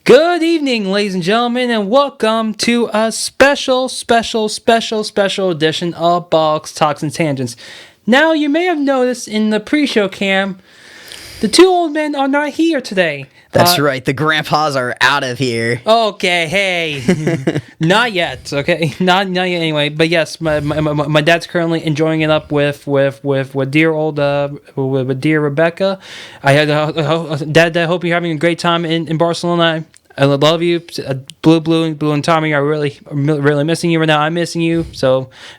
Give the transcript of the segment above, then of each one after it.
Good evening, ladies and gentlemen, and welcome to a special edition of Bollox, Talks, and Tangents. Now, you may have noticed in the pre-show cam, the two old men are not here today. That's right, the grandpas are out of here. Okay, hey, not yet, okay, not yet anyway. But yes, my dad's currently enjoying it up with dear old with dear Rebecca. Dad, I hope you're having a great time in Barcelona. I love you, Blue and Tommy are really missing you right now. I'm missing you,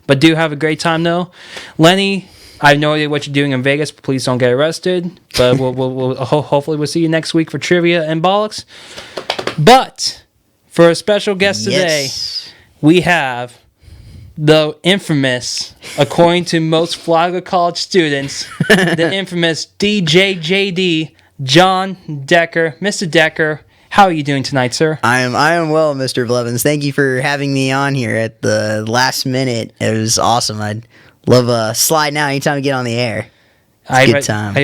but do have a great time though. Lenny, I have no idea what you're doing in Vegas. But please don't get arrested. But hopefully we'll see you next week for trivia and Bollox. But for a special guest today, we have the infamous, according to most Flagler College students, the infamous DJJD, John Decker. Mr. Decker, how are you doing tonight, sir? I am well, Mr. Blevins. Thank you for having me on here at the last minute. It was awesome. I'd love sliding out anytime we get on the air. It's a good time. I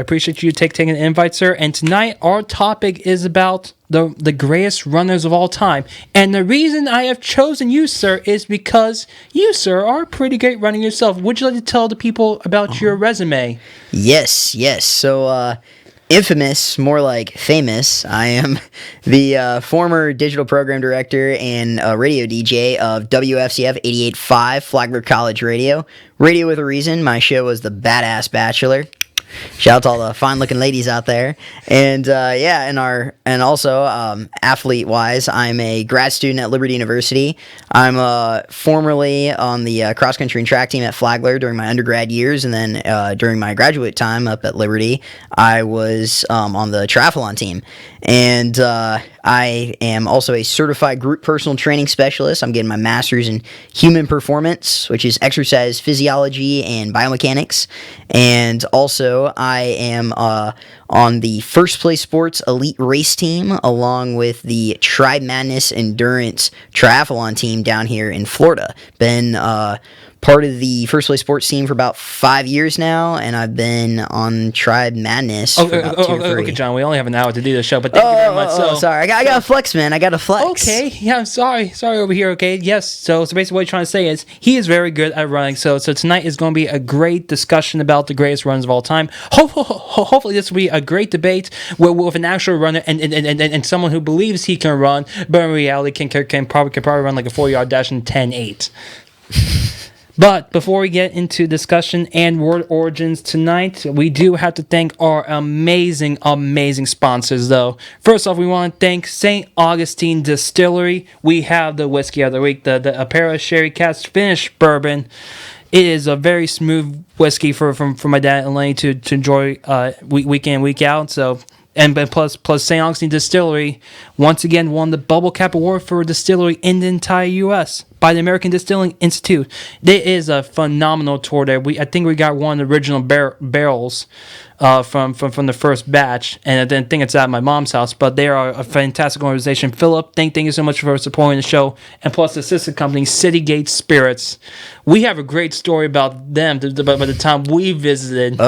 appreciate you taking the invite, sir. And tonight our topic is about the greatest runners of all time. And the reason I have chosen you, sir, is because you, sir, are a pretty great runner yourself. Would you like to tell the people about your resume? Yes. So, infamous, more like famous. I am the former digital program director and radio DJ of WFCF 88.5 Flagler College Radio. Radio with a Reason. My show was The Badass Bachelor. Shout out to all the fine-looking ladies out there. And also athlete-wise, I'm a grad student at Liberty University. I'm formerly on the cross-country and track team at Flagler during my undergrad years, and then during my graduate time up at Liberty, I was on the triathlon team. And I am also a certified group personal training specialist. I'm getting my master's in human performance, which is exercise physiology and biomechanics. And also, I am on the First Place Sports Elite Race Team, along with the Tribe Madness Endurance Triathlon Team down here in Florida. Been part of the First Place Sports team for about 5 years now, and I've been on Tribe Madness for about 2 or 3. Okay, John, we only have an hour to do the show, but thank you very much. Sorry, I got to flex, man. I got to flex. Okay, yeah, I'm sorry over here. Okay, yes. So basically, what you're trying to say is he is very good at running. So tonight is going to be a great discussion about the greatest runs of all time. Hopefully, this will be a great debate with an actual runner and someone who believes he can run, but in reality can probably run like a 4-yard dash in 10.8. But before we get into discussion and word origins tonight, we do have to thank our amazing sponsors, though. First off, we want to thank St. Augustine Distillery. We have the whiskey of the week, the Abare Sherry Cask Finished Bourbon. It is a very smooth whiskey for my dad and Lenny to enjoy week in, week out. So. And plus St. Augustine Distillery once again won the Bubble Cap Award for distillery in the entire U.S. by the American Distilling Institute. There is a phenomenal tour there. I think we got one of the original barrels from the first batch, and I didn't think it's at my mom's house, but they are a fantastic organization. Philip, thank you so much for supporting the show, and plus the sister company, Citygate Spirits. We have a great story about them by the time we visited.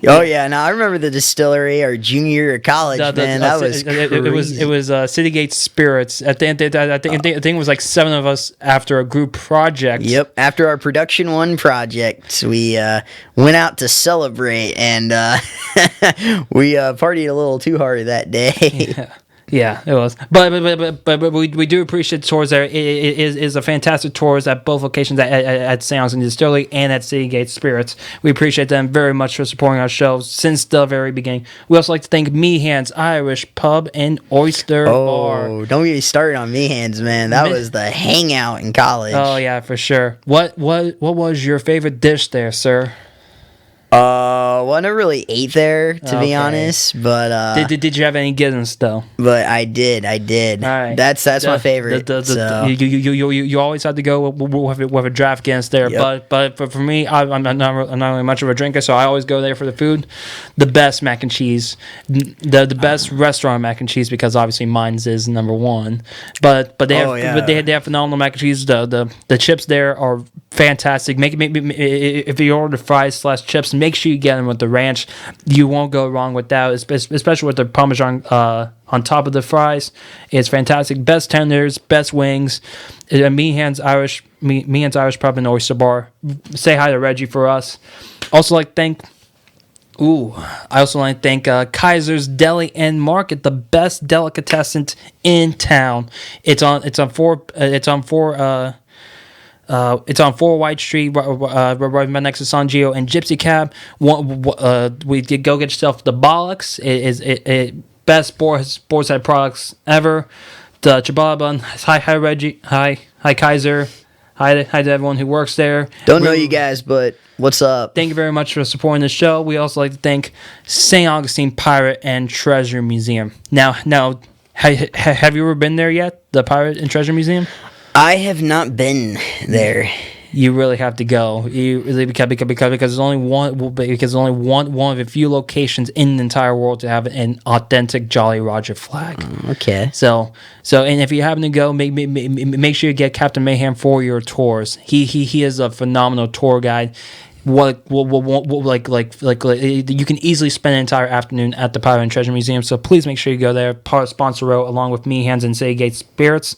Oh yeah, now I remember the distillery our junior year of college, man. That was crazy. It was Citygate Spirits. I think it was like 7 of us after a group project. Yep, after our Production 1 project, we went out to celebrate, and we partied a little too hard that day. Yeah. Yeah, it was. But we do appreciate the tours there. It is a fantastic tours at both locations at St. Augustine Distillery and at Citygate Spirits. We appreciate them very much for supporting our show since the very beginning. We also like to thank Meehan's Irish Pub and Oyster Bar. Oh, don't get me started on Meehan's, man. That was the hangout in college. Oh yeah, for sure. What was your favorite dish there, sir? Well, I never really ate there, to be honest, but did you have any Giddens though? But I did. All right. That's my favorite. You always have to go with a draft Guinness there. Yep. But for me, I'm not really much of a drinker, so I always go there for the food. The best mac and cheese, the best restaurant mac and cheese, because obviously mine's is number one. But they have phenomenal mac and cheese. The chips there are fantastic. If you order fries / chips, make sure you get them with the ranch. You won't go wrong with that, especially with the Parmesan on top of the fries. It's fantastic. Best tenders, best wings. Meehan's Irish Pub and Oyster Bar. Say hi to Reggie for us. Also like thank. I also want to thank Kaiser's Deli and Market, the best delicatessen in town. It's on 4 White Street, right next to San Gio and Gypsy Cab. We did go get yourself the Bollox. It best sports head products ever. The ciabatta bun. Hi Reggie. Hi Kaiser. Hi to everyone who works there. Don't know you guys, but what's up? Thank you very much for supporting the show. We also like to thank St. Augustine Pirate and Treasure Museum. Now, have you ever been there yet? The Pirate and Treasure Museum? I have not been there. You really have to go. You really because there's only one of a few locations in the entire world to have an authentic Jolly Roger flag. Okay. So and if you happen to go, make sure you get Captain Meehan for your tours. He is a phenomenal tour guide. You can easily spend an entire afternoon at the Pirate and Treasure Museum. So please make sure you go there. Sponsor row along with Meehan's and City Gate Spirits.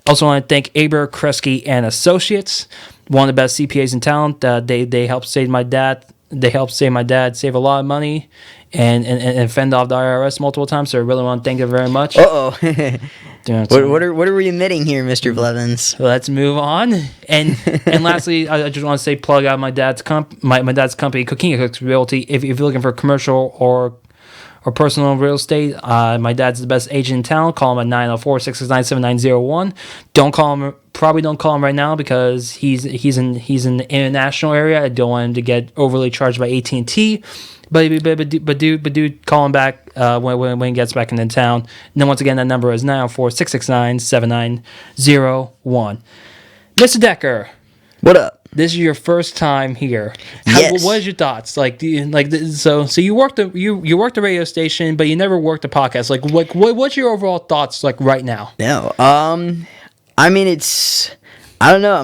Also want to thank Abare, Kresge, and Associates, one of the best CPAs in town. They helped save my dad. They helped save my dad, save a lot of money, and fend off the IRS multiple times. So I really want to thank them very much. What are we admitting here, Mr. Blevins? So let's move on. And lastly, I just want to say plug out my dad's my dad's company, Coquina Realty. If you're looking for commercial or personal real estate, my dad's the best agent in town. Call him at 904-669-7901. Probably don't call him right now because he's in the international area. I don't want him to get overly charged by AT&T. But do call him back when he gets back into town. And then once again, that number is 904-669-7901. Mr. Decker. What up? This is your first time here. Yes. What is your thoughts? So you worked the radio station, but you never worked the podcast. What's your overall thoughts right now? No. I mean, I don't know.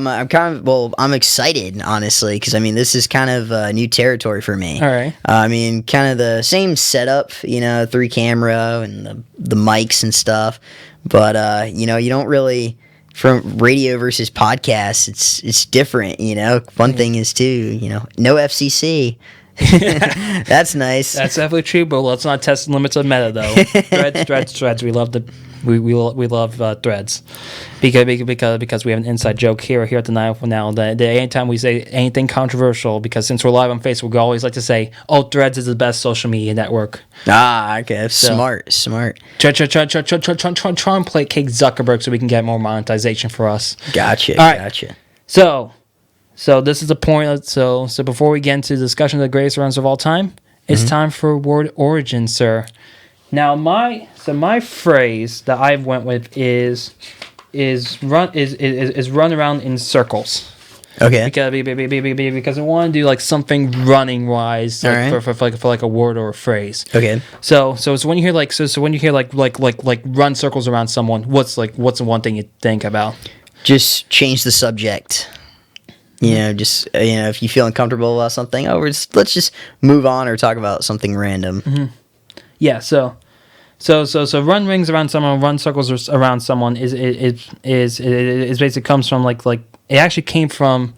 I'm excited, honestly, because this is kind of new territory for me. All right. Kind of the same setup, 3 camera and the mics and stuff, but you don't really. From radio versus podcasts, it's different, One thing is too, no FCC. That's nice. That's definitely true, but let's not test the limits of meta though. Threads. We love threads because we have an inside joke here at the 904 now that anytime we say anything controversial, because since we're live on Facebook, we always like to say, Threads is the best social media network. Okay, smart. Try and placate Zuckerberg so we can get more monetization for us. Gotcha. All right. Gotcha. So this is the point. So before we get into the discussion of the greatest runs of all time, it's time for word origin, sir. Now my phrase that I went with is run around in circles. Okay. Because I want to do something running wise for a word or a phrase. Okay. So when you hear run circles around someone, what's the one thing you think about? Just change the subject. If you feel uncomfortable about something, let's just move on or talk about something random. Mm-hmm. Yeah, so run rings around someone, run circles around someone is basically comes from it actually came from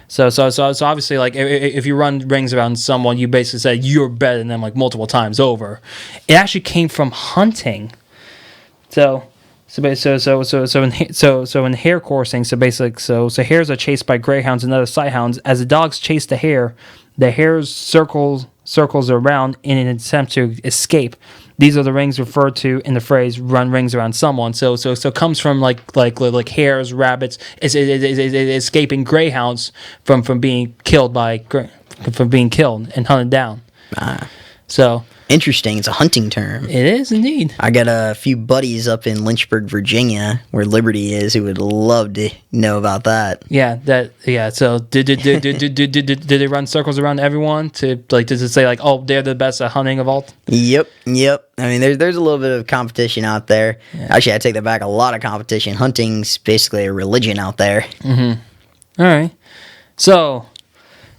so obviously if you run rings around someone, you basically said you're better than them multiple times over. It actually came from hunting. So in hare coursing, so hares are chased by greyhounds and other sighthounds. As the dogs chase the hares circles around in an attempt to escape. These are the rings referred to in the phrase "run rings around someone." So it comes from hares, rabbits, is escaping greyhounds from being killed and hunted down. So interesting. It's a hunting term. It is indeed. I got a few buddies up in Lynchburg, Virginia, where Liberty is, who would love to know about that. Yeah. So did they run circles around everyone to does it say they're the best at hunting of all? Yep. There's a little bit of competition out there. Yeah. Actually, I take that back. A lot of competition. Hunting's basically a religion out there. Mm-hmm. All right. So,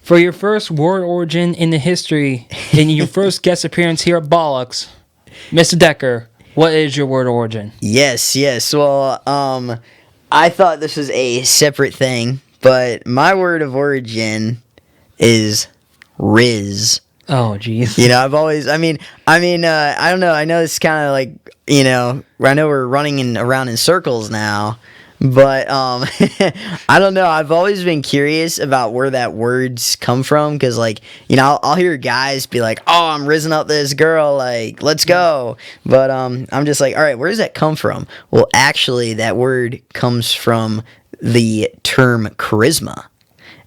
for your first word origin in the history, in your first guest appearance here at Bollox, Mr. Decker, what is your word origin? Yes, yes. Well, I thought this was a separate thing, but my word of origin is Riz. Oh, jeez. You know, I don't know. I know it's kind of like, I know we're running around in circles now, but I don't know. I've always been curious about where that words come from because, like, I'll hear guys be like, "Oh, I'm rizzing up this girl, like, let's go," but I'm just like, all right, where does that come from? Well, actually, that word comes from the term charisma.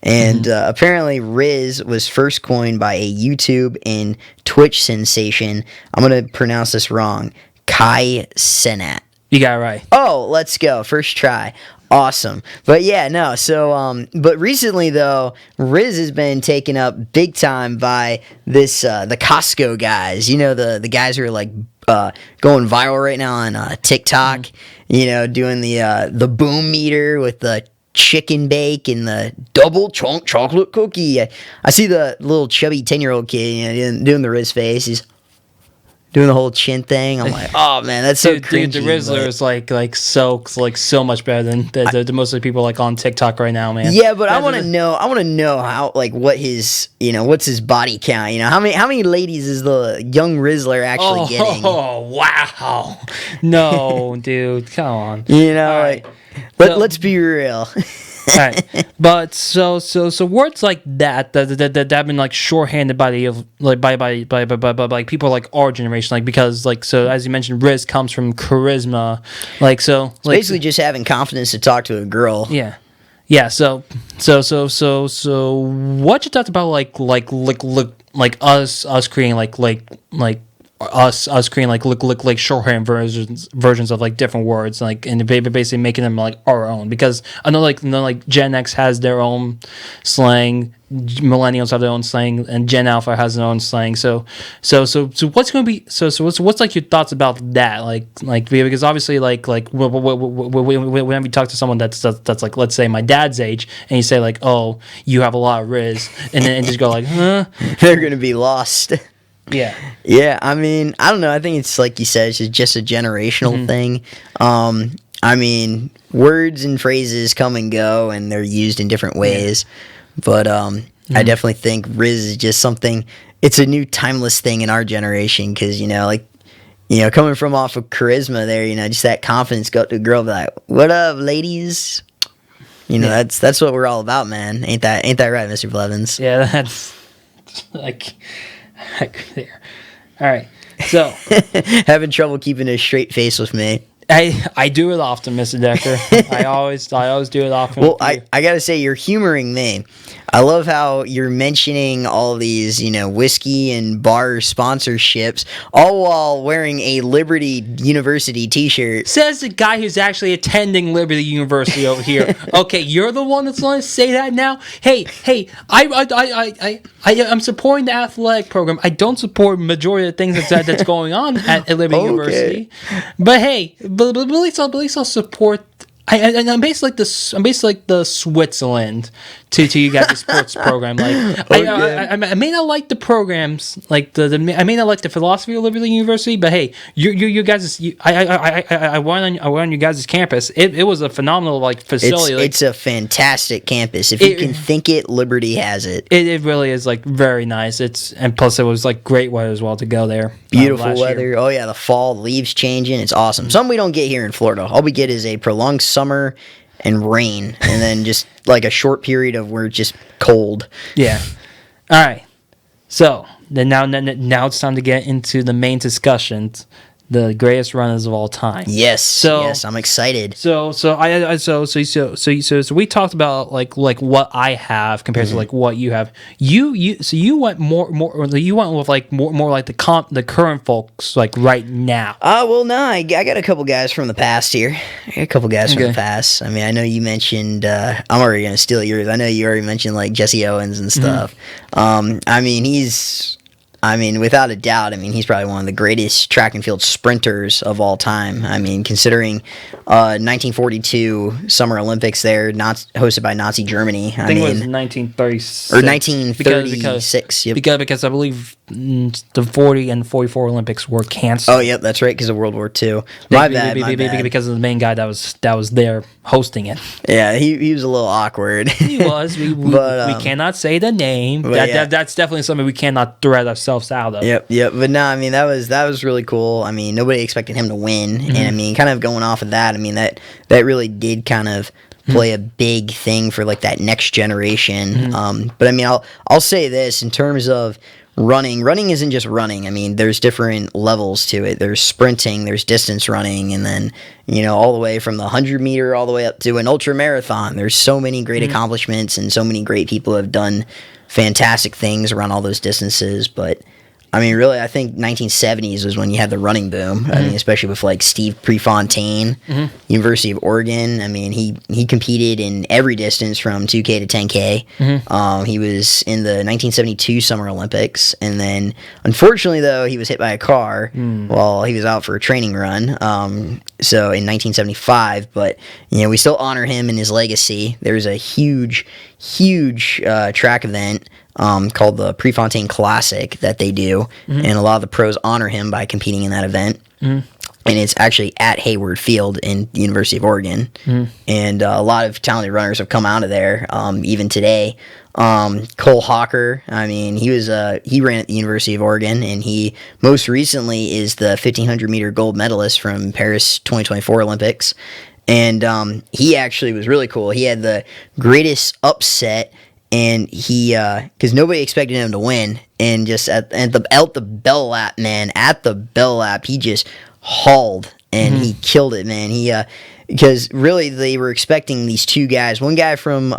And apparently, Riz was first coined by a YouTube and Twitch sensation. I'm going to pronounce this wrong. Kai Cenat. You got it right. Oh, let's go. First try. Awesome. But yeah, no. So, but recently, though, Riz has been taken up big time by this, the Costco guys. You know, the guys who are like going viral right now on TikTok, doing the boom meter with the chicken bake and the double chunk chocolate cookie. I see the little chubby 10-year-old kid, doing the Riz face. He's doing the whole chin thing. I'm like, oh man, that's so cringy. Dude, the Rizzler is like so much better than the most of the people like on TikTok right now, man. Yeah, but I want to know how, like, what his, what's his body count? How many ladies is the young Rizzler actually getting? Oh wow, no, dude, come on. Right. Let's be real. All right, but so words like that have been like shorthanded by the by people like our generation, like, because like, so as you mentioned, Riz comes from charisma, like, so it's basically just having confidence to talk to a girl. Yeah. So what you thought about like us creating us creating like shorthand versions of like different words, like, and basically making them like our own, because I know like Gen X has their own slang, millennials have their own slang, and Gen Alpha has their own slang. So what's going to be what's like your thoughts about that, like because obviously like whenever you talk to someone that's like, let's say my dad's age, and you say like, oh, you have a lot of Riz, and then just go like, huh, they're gonna be lost. Yeah, I mean, I don't know. I think it's like you said, it's just a generational thing. I mean, words and phrases come and go, and they're used in different ways. But I definitely think Riz is just something. It's a new timeless thing in our generation because coming from off of charisma, there, just that confidence. Go up to a girl, be like, "What up, ladies?" That's what we're all about, man. Ain't that right, Mr. Blevins? Yeah, that's like there. All right, so having trouble keeping a straight face with me. I do it often, Mr. Decker. I always do it often. Well, I gotta say, you're humoring me. I love how you're mentioning all these, whiskey and bar sponsorships, all while wearing a Liberty University T-shirt. Says the guy who's actually attending Liberty University over here. Okay, you're the one that's going to say that now. Hey, I'm supporting the athletic program. I don't support majority of the things that's going on at Liberty University. But hey, but at least I'll support. I'm basically like the Switzerland to you guys, the sports program. Like, I may not like the programs, like I may not like the philosophy of Liberty University, but hey, you guys, I went on you guys' campus. It was a phenomenal facility. It's a fantastic campus. If you can think it, Liberty has it. It really is very nice. And plus it was great weather as well to go there. Beautiful weather. Year. Oh yeah, the fall, the leaves changing. It's awesome. Something we don't get here in Florida. All we get is a prolonged summer and rain, and then just a short period of where it's just cold. Yeah. All right. So then now it's time to get into the main discussions. The greatest runners of all time. Yes, I'm excited. So we talked about like what I have compared to what you have. You went more with more like the current folks right now. Well, no, I got a couple guys from the past here. I got a couple guys from the past. I mean, I know you mentioned. I'm already gonna steal yours. I know you already mentioned Jesse Owens and stuff. I mean, he's I mean, without a doubt, I mean, he's probably one of the greatest track and field sprinters of all time. I mean, considering 1942 Summer Olympics there, not hosted by Nazi Germany. I think it was 1936. Or 1936. Because I believe the 40 and 44 Olympics were canceled. Oh, yep, that's right, because of World War II. My bad. Because of the main guy that was there hosting it. Yeah, he was a little awkward. He was. We cannot say the name. That's definitely something we cannot thread ourselves out of. Yep. But no, I mean, that was really cool. I mean, nobody expected him to win. And I mean, kind of going off of that, I mean, that really did kind of play a big thing for like that next generation. But I mean, I'll say this in terms of running isn't just running. I mean, there's different levels to it. There's sprinting, there's distance running, and then, all the way from the 100-meter all the way up to an ultra marathon. There's so many great accomplishments, and so many great people have done fantastic things around all those distances. But I mean, really, I think 1970s was when you had the running boom. I mean, especially with like Steve Prefontaine, University of Oregon. I mean, he competed in every distance from 2K to 10K. He was in the 1972 Summer Olympics, and then unfortunately, though, he was hit by a car while he was out for a training run. So in 1975, but we still honor him and his legacy. There's a huge track event called the Prefontaine Classic that they do, and a lot of the pros honor him by competing in that event. And it's actually at Hayward Field in the University of Oregon. And a lot of talented runners have come out of there, even today. Cole Hawker, I mean, he ran at the University of Oregon, and he most recently is the 1,500-meter gold medalist from Paris 2024 Olympics. And he actually was really cool. He had the greatest upset. And he, because nobody expected him to win, and just at the bell lap, man, he just hauled and he killed it, man. Because really they were expecting these two guys. One guy from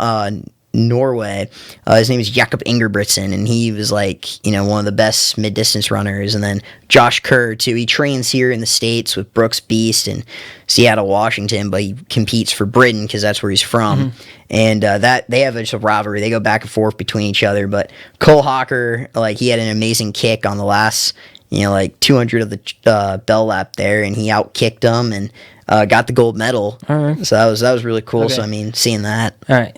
Norway, his name is Jakob Ingebrigtsen, and he was like, one of the best mid-distance runners. And then Josh Kerr too. He trains here in the States with Brooks Beast in Seattle, Washington, but he competes for Britain because that's where he's from. And that they have a rivalry. They go back and forth between each other. But Cole Hawker, like, he had an amazing kick on the last, 200 of the bell lap there, and he outkicked them and got the gold medal. All right. So that was really cool. Okay. So I mean, seeing that. All right.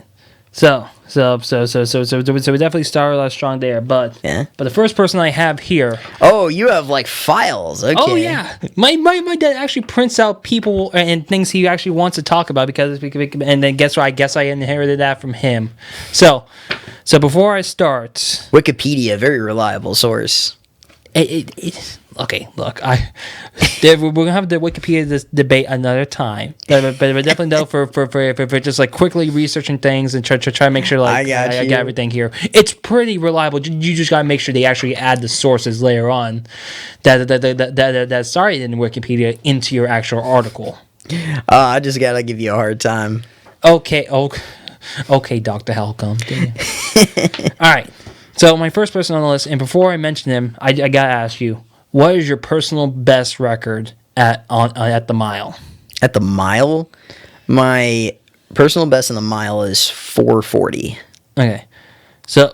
So we definitely started off strong there, but the first person I have here. Oh, you have like files. Okay. Oh yeah, my dad actually prints out people and things he actually wants to talk about and then guess what? I guess I inherited that from him. So before I start, Wikipedia, very reliable source. Okay, look, we're gonna have the Wikipedia debate another time, but definitely though for just like quickly researching things and try to make sure like I got everything here. It's pretty reliable. You just gotta make sure they actually add the sources later on that started in Wikipedia into your actual article. I just gotta give you a hard time. Okay, Dr. Halcombe. All right. So my first person on the list, and before I mention him, I gotta ask you, what is your personal best record at the mile? At the mile, my personal best in the mile is 4:40. Okay, so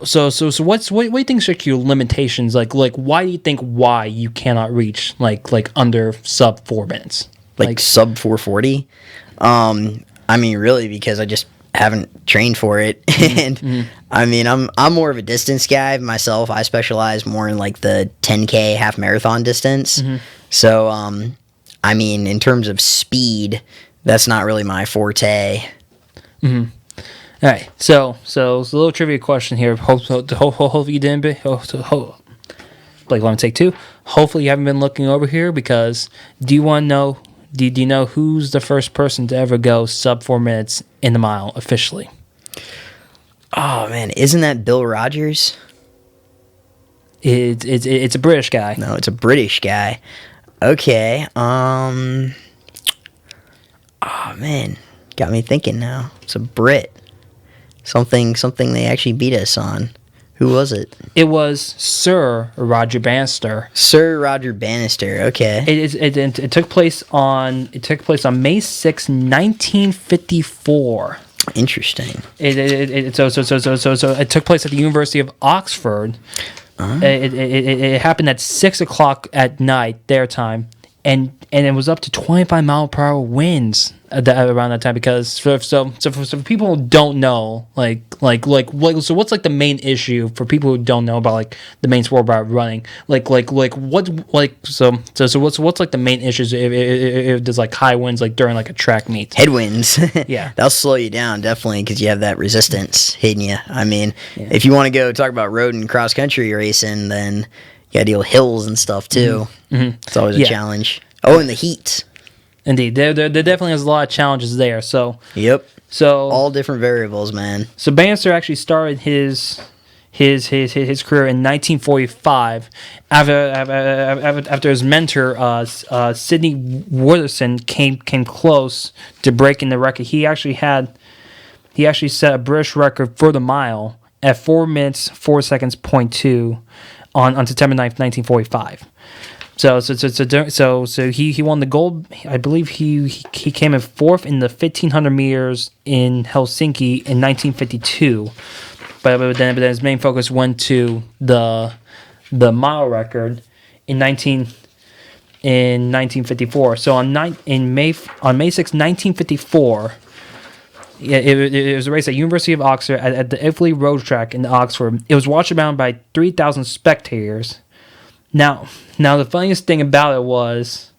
what do you think are your limitations? Like why do you think you cannot reach like under sub 4 minutes? Like sub 4:40? I mean, really, because I just haven't trained for it. And I mean, I'm more of a distance guy myself. I specialize more in like the 10K half marathon distance. So I mean, in terms of speed, that's not really my forte. All right, so it's a little trivia question here. Hopefully you didn't be. Like, let me take two. Hopefully you haven't been looking over here, because do you want to know? Do you know who's the first person to ever go sub 4 minutes in the mile officially? Oh man, isn't that Bill Rogers? It's a British guy. No, it's a British guy. Okay. Oh man, got me thinking now. It's a Brit. Something they actually beat us on. Who was it? It was Sir Roger Bannister. Sir Roger Bannister. Okay. It took place on May 6, 1954. Interesting. So it took place at the University of Oxford. It happened at 6 o'clock at night their time, and it was up to 25-mile-per-hour winds around that time. Because for people who don't know, so what's like the main issue for people who don't know about like the main sport about running? What's like the main issues if there's like high winds like during like a track meet? Headwinds. Yeah. They'll slow you down, definitely, because you have that resistance hitting you. I mean, if you want to go talk about road and cross-country racing, then you got to deal with hills and stuff, too. Mm-hmm. It's always a challenge. Oh, and the heat. Indeed. There definitely is a lot of challenges there. So Yep. So all different variables, man. So Bannister actually started his career in 1945 after his mentor Sidney Wooderson came close to breaking the record. He actually set a British record for the mile at 4 minutes 4 seconds .2 on September 9th, 1945. So he won the gold. I believe he came in fourth in the 1500 meters in Helsinki in 1952. But then his main focus went to the mile record in 1954. So on May 6, 1954, it was a race at University of Oxford at the Iffley Road Track in Oxford. It was watched around by 3,000 spectators. Now the funniest thing about it was,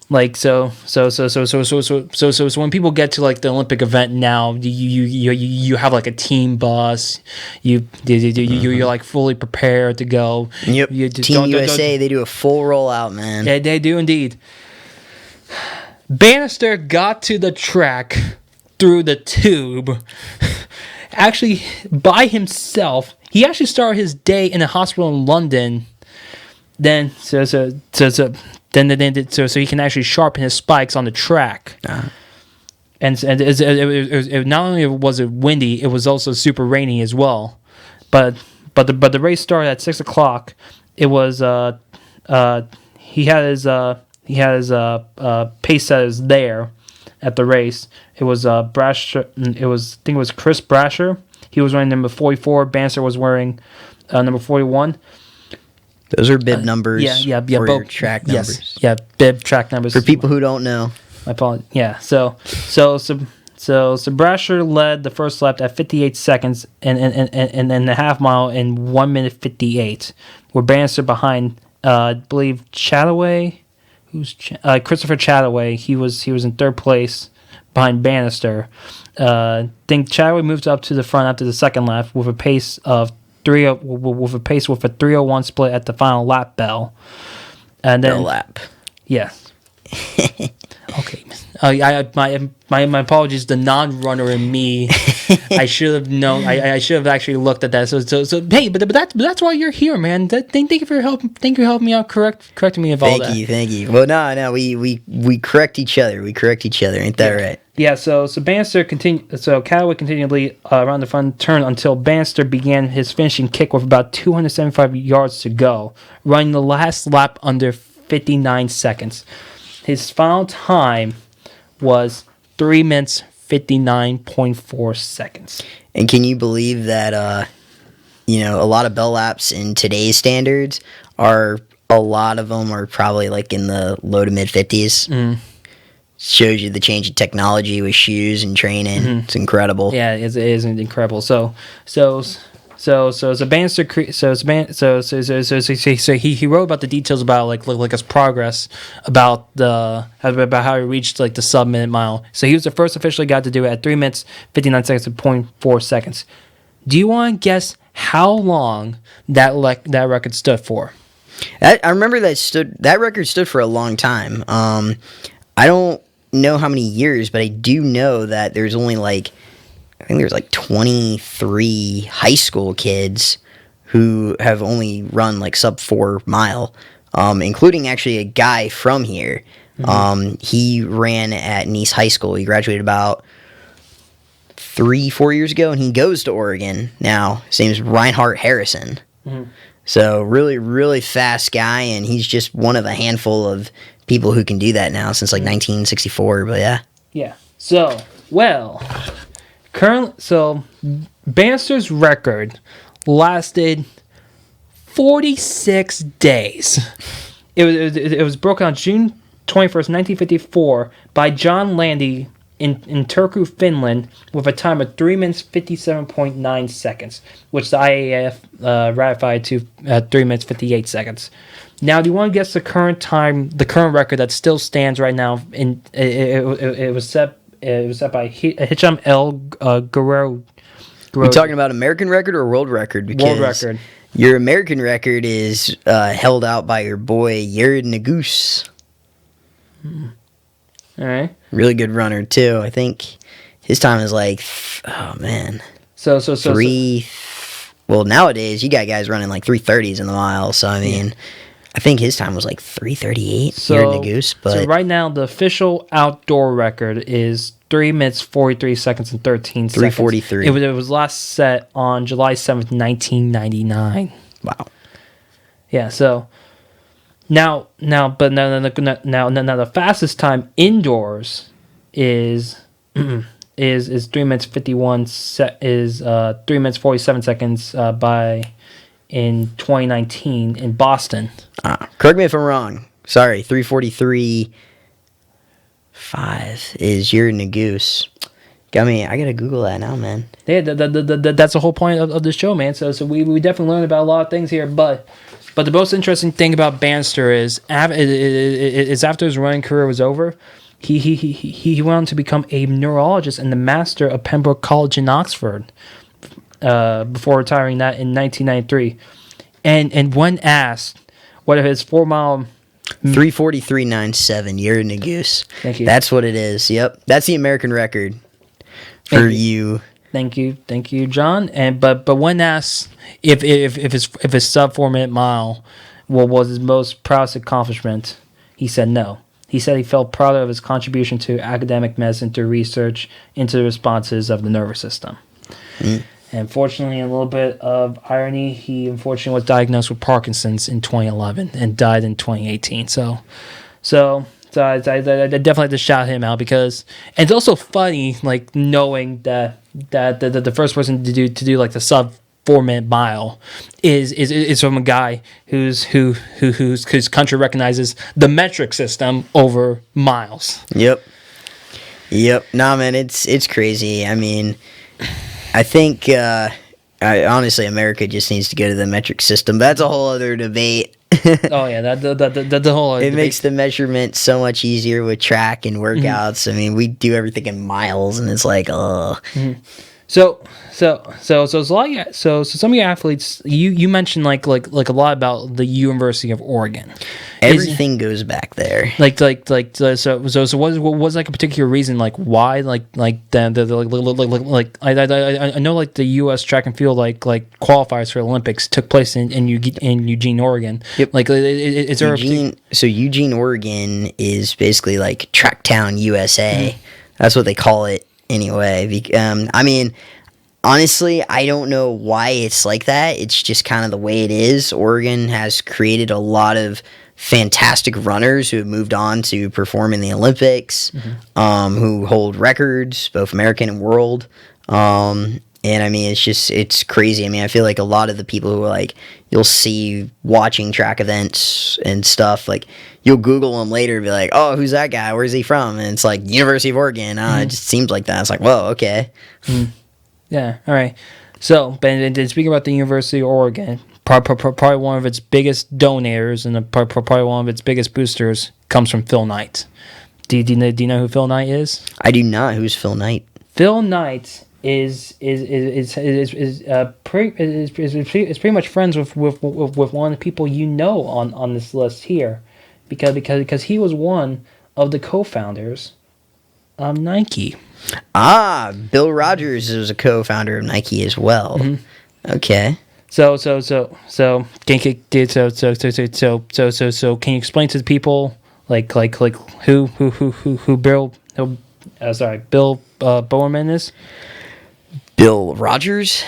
like, so when people get to like the Olympic event now, you have like a team bus, you're like fully prepared to go. Yep. Team USA, they do a full rollout, man. Yeah, they do indeed. Bannister got to the track through the tube, actually by himself. He actually started his day in a hospital in London. Then so he can actually sharpen his spikes on the track. And it not only was it windy, it was also super rainy as well. But the race started at 6 o'clock. It was he had his pace setters there at the race. It was Brasher. I think it was Chris Brasher. He was wearing number 44. Bannister was wearing number 41. Those are bib numbers. Yeah. For your Both track numbers. Yes, yeah, bib track numbers. For people who don't know. My apologies. Yeah. So Brasher led the first lap at 58 seconds and the half mile in 1 minute 58. With Bannister behind, I believe Chataway, Christopher Chataway. He was in third place behind Bannister. I think Chataway moved up to the front after the second lap with a pace of with a 3:01 split at the final lap bell, and then lap. Yeah. Okay. My apologies. The non-runner in me. I should have known. I should have actually looked at that. So hey, but that's why you're here, man. Thank you for helping. Thank you for helping me out. Correcting me of all that. Thank you. Well, no. We correct each other. Ain't that right? Yeah, so Bannister continued. So Callaway continued to lead around the front turn until Bannister began his finishing kick with about 275 yards to go, running the last lap under 59 seconds. His final time was 3 minutes 59.4 seconds. And can you believe that? A lot of bell laps in today's standards a lot of them are probably like in the low to mid 50s. Mm. Shows you the change in technology with shoes and training. Mm-hmm. It's incredible. Yeah, it is incredible. So Bannister, he wrote about the details about like his progress about how he reached like the sub-minute mile. So he was the first officially guy to do it at 3 minutes 59 seconds and 0.4 seconds. Do you want to guess how long that record stood for? I remember that record stood for a long time. I don't know how many years, but I do know that there's only I think there's 23 high school kids who have only run sub 4 mile, including actually a guy from here. Mm-hmm. He ran at Nice High School. He graduated about 3-4 years ago, and he goes to Oregon now. His name's Reinhardt Harrison. Mm-hmm. So really, really fast guy, and he's just one of a handful of people who can do that now since 1964. But yeah. Yeah. So Bannister's record lasted 46 days. It was broken on June 21st, 1954 by John Landy in Turku, Finland, with a time of 3 minutes 57.9 seconds, which the IAF ratified to 3 minutes 58 seconds. Now, do you want to guess the current time, the current record that still stands right now? It was set by Hicham L. Guerrero. We talking about American record or world record? Because World record. Your American record is held out by your boy Jared Nagus. All right. Really good runner too. I think his time is like, So well, nowadays you got guys running like 3:30s in the mile. So I mean, I think his time was like 3:38. Jared Nagus. But so right now the official outdoor record is 3 minutes 43 seconds and 13 seconds. 3:43. It was last set on July 7th, 1999. Wow. Yeah. So. Now, the fastest time indoors is 3 minutes 51 3 minutes 47 seconds in 2019 in Boston. Correct me if I'm wrong. Sorry, 3:43.5 is your Nagus. Got me. I gotta Google that now, man. Yeah, that's the whole point of the show, man. So we definitely learned about a lot of things here, but the most interesting thing about Bannister is after his running career was over, he went on to become a neurologist and the master of Pembroke College in Oxford before retiring that in 1993. And when asked what his 4 mile 3:43.97, you're Nagus. Thank you. That's what it is. Yep, that's the American record for you. Thank you, John. And but when asked if his sub 4 minute mile was his most proudest accomplishment, he said no. He said he felt proud of his contribution to academic medicine through research into the responses of the nervous system. And fortunately, a little bit of irony, he unfortunately was diagnosed with Parkinson's in 2011 and died in 2018. So I definitely have to shout him out because, and it's also funny, like knowing that the first person to do like the sub 4 minute mile is from a guy whose country recognizes the metric system over miles. Yep. Nah, man, it's crazy. I mean, I think honestly, America just needs to go to the metric system. That's a whole other debate. Oh yeah, the whole. It makes the measurement so much easier with track and workouts. I mean, we do everything in miles, and it's like, So some of your athletes, you mentioned like a lot about the University of Oregon. Everything goes back there. So what was like a particular reason like why I know like the U.S. track and field like qualifiers for Olympics took place in Eugene, Oregon. Yep. Like is there Eugene, Oregon is basically like Tracktown, USA. That's what they call it anyway. I mean, honestly, I don't know why it's like that. It's just kind of the way it is. Oregon has created a lot of fantastic runners who have moved on to perform in the Olympics, who hold records, both American and world. And I mean, it's crazy. I mean, I feel like a lot of the people who like you'll see watching track events and stuff, like you'll Google them later and be like, oh, who's that guy? Where's he from? And it's like University of Oregon. It just seems like that. It's like, whoa, okay. Yeah, all right. So, but speaking about the University of Oregon, probably one of its biggest donors and probably one of its biggest boosters comes from Phil Knight. Do you know who Phil Knight is? I do not. Who's Phil Knight? Phil Knight is pretty much friends with one of the people you know on this list here, because he was one of the co-founders of Nike. Bill Rogers was a co-founder of Nike as well. Okay. So can you explain to the people like who Bill Bowerman is? Bill Rogers?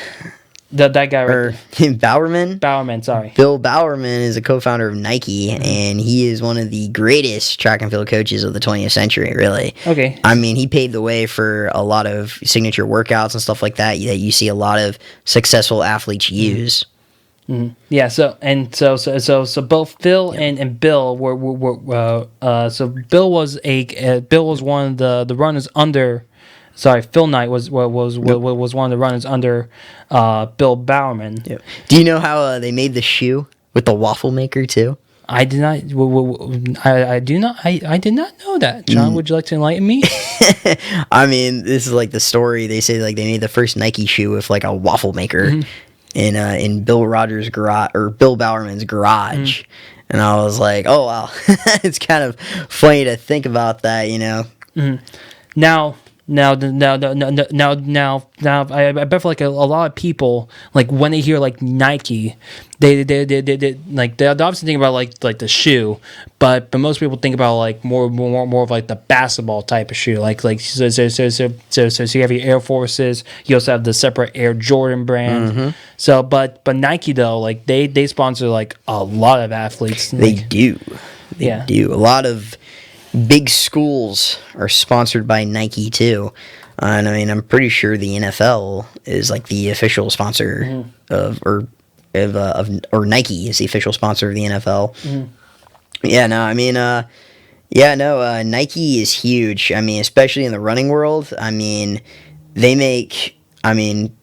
That guy right there. Bowerman? Bowerman, sorry. Bill Bowerman is a co-founder of Nike, and he is one of the greatest track and field coaches of the 20th century, really. Okay. I mean, he paved the way for a lot of signature workouts and stuff like that you see a lot of successful athletes use. Yeah. So both Phil and Bill were so Bill was one of the runners under. Sorry, Phil Knight was one of the runners under Bill Bowerman. Yeah. Do you know how they made the shoe with the waffle maker too? I did not. I do not. I did not know that. John, would you like to enlighten me? I mean, this is like the story. They say like they made the first Nike shoe with like a waffle maker in Bill Rogers' garage or Bill Bowerman's garage, and I was like, oh wow, it's kind of funny to think about that, you know. Now, I bet for like a lot of people, like when they hear like Nike, they like they obviously think about like the shoe, but most people think about like more of like the basketball type of shoe, like so you have your Air Forces, you also have the separate Air Jordan brand. So but Nike though, like they sponsor like a lot of athletes. They do. They do. A lot of big schools are sponsored by Nike too, and I mean I'm pretty sure the NFL is like the official sponsor or Nike is the official sponsor of the NFL. Yeah, no, I mean, Nike is huge. I mean, especially in the running world. I mean, they make. I mean,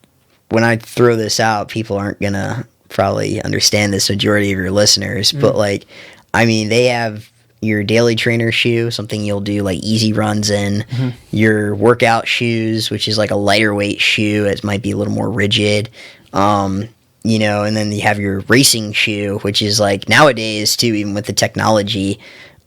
when I throw this out, people aren't gonna probably understand this. Majority of your listeners, but like, I mean, they have your daily trainer shoe, something you'll do like easy runs in, your workout shoes, which is like a lighter weight shoe. It might be a little more rigid, you know, and then you have your racing shoe, which is like nowadays too, even with the technology,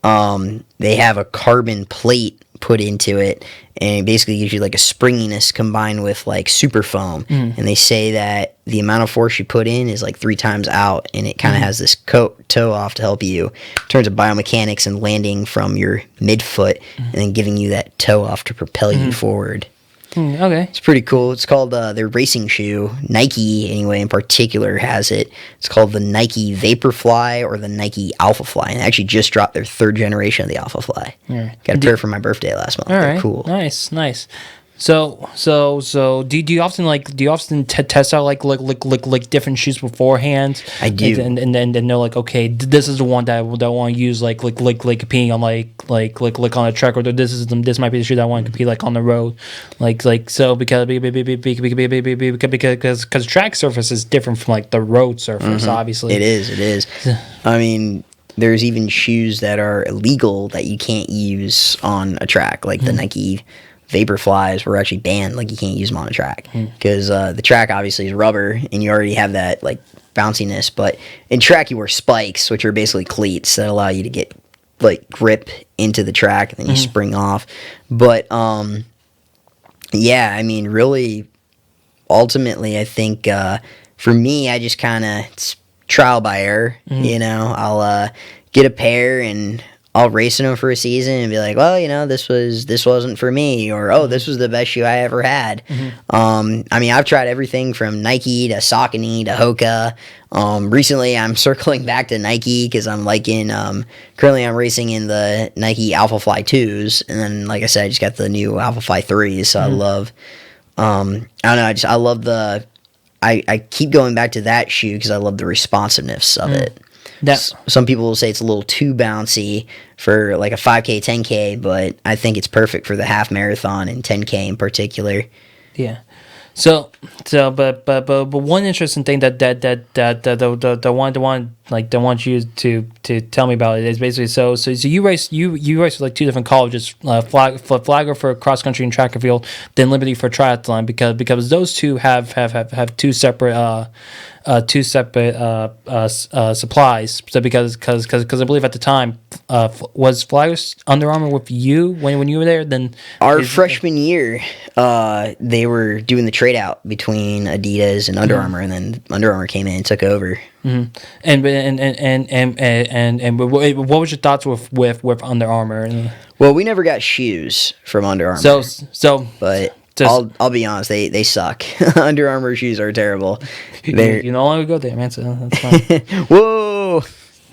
they have a carbon plate put into it, and it basically gives you like a springiness combined with like super foam. And they say that the amount of force you put in is like 3 times out, and it kind of has this toe off to help you in terms of biomechanics and landing from your midfoot, and then giving you that toe off to propel you forward. Okay. It's pretty cool. It's called their racing shoe. Nike, anyway, in particular, has it. It's called the Nike Vaporfly or the Nike Alphafly. And they actually just dropped their 3rd generation of the Alphafly. Got a pair for my birthday last month. All They're right. cool. Nice. So do you often test out like different shoes beforehand? I do, and then know like, okay, this is the one that I want to use like competing on like on a track, or this might be the shoe that I want to compete like on the road, like so because track surface is different from like the road surface. Obviously, it is. I mean, there's even shoes that are illegal that you can't use on a track, like the Nike Vaporflies were actually banned. Like, you can't use them on a track because the track obviously is rubber, and you already have that like bounciness. But in track, you wear spikes, which are basically cleats that allow you to get like grip into the track, and then you spring off. But yeah, I mean, really, ultimately, I think for me, I just kind of trial by error. You know, I'll get a pair and I'll race in them for a season and be like, well, you know, this wasn't for me, or oh, this was the best shoe I ever had. I mean, I've tried everything from Nike to Saucony to Hoka. Recently, I'm circling back to Nike because I'm liking. Currently, I'm racing in the Nike Alphafly 2s, and then, like I said, I just got the new Alphafly 3s. So I love. I don't know. I love the. I keep going back to that shoe because I love the responsiveness of it. Some people will say it's a little too bouncy for like a 5K, 10K, but I think it's perfect for the half marathon and 10K in particular. Yeah. So, but one interesting thing that I want you to tell me about it is basically so you race with like 2 different colleges, Flagler for cross country and track and field, then Liberty for triathlon, because those two have two separate supplies. So because I believe at the time was Flagler's Under Armour with you when you were there. Then our freshman year, they were doing the trade out between Adidas and Under Armour, and then Under Armour came in and took over. And what was your thoughts with Under Armour? Well, we never got shoes from Under Armour. But I'll be honest, they suck. Under Armour shoes are terrible. You no longer go there, man. So that's fine. Whoa.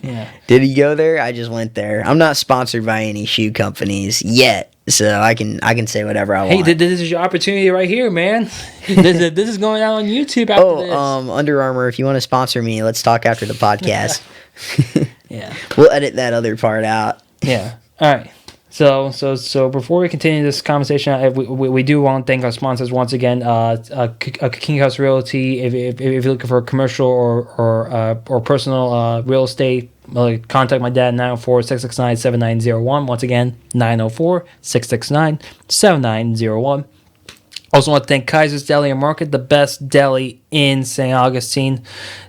Yeah. Did he go there? I just went there. I'm not sponsored by any shoe companies yet. so I can say whatever I Hey, want. this is your opportunity right here, man. This is going out on YouTube after this. Under Armour, if you want to sponsor me, let's talk after the podcast. Yeah. We'll edit that other part out. Yeah. All right. So before we continue this conversation, we do want to thank our sponsors once again. King House Realty. If you're looking for commercial or personal real estate, contact my dad 904-669-7901. Once again, 904-669-7901. Also want to thank Kaiser's Deli and Market, the best deli in St. Augustine.